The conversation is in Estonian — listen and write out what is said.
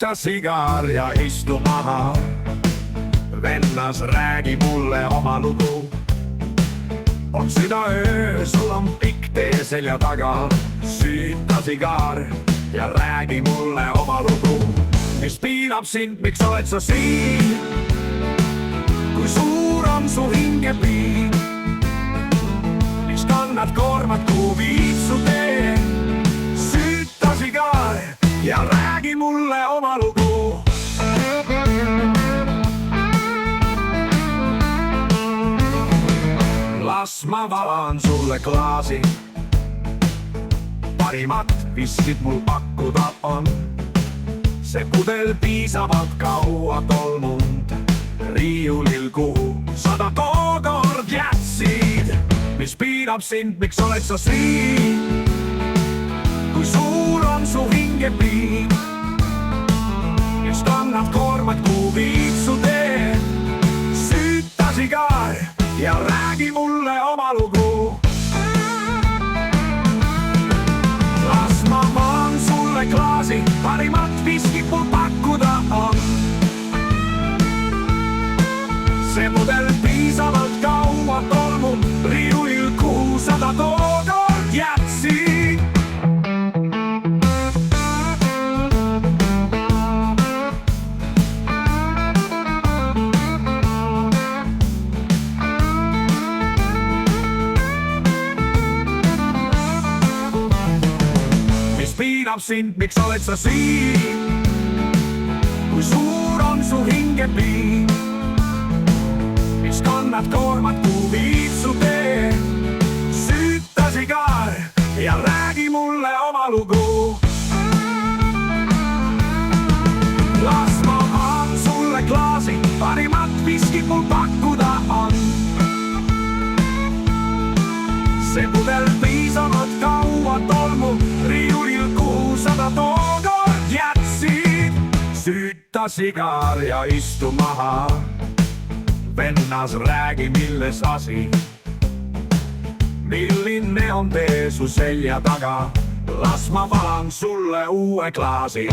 Süüta sigar ja istu maha. Vennas, räägi mulle oma lugu. On südaöö, sul on pikk tee selja taga. Süüta sigar ja räägi mulle oma lugu. Mis piinab sind, miks oled sa siin? Kui suur on su hingepiin? Miks kannad koormat, kuhu viib su tee? Süüta sigar ja räägi mulle oma lugu. Las ma valan sulle klaasi. Parimat viskit mul pakkuda on. See pudel piisavalt kaua tolmunud riiulil, kuhu 100 tookord jätsid. Mis piinab sind, miks oled sa siin? Kui suur on su hingepiin? Miks kannad koormat, kuhu viib su tee? Süüta sigar ja räägi mulle oma lugu. Las ma vaan sulle klaasi, parimat viskit mul pakkuda on. See pudel piisavalt kaua tolmunud riiulil, kuhu 100 tookord jätsid. Piinab sind, miks oled sa siin? Kui suur on su hingepiin? Miks kannad koormat, kuhu viib su tee? Süüta sigar ja räägi mulle oma lugu. Las ma vaan sulle klaasi, parimat viskit mul pakkuda on. See pudel piisavalt kaua tolmu riiulil, kuhu 100 tookord jätsid. Süüta sigar ja istu maha. Vennas, räägi, milles asi? Milline on tee su selja taga? Las ma valan sulle uue klaasi.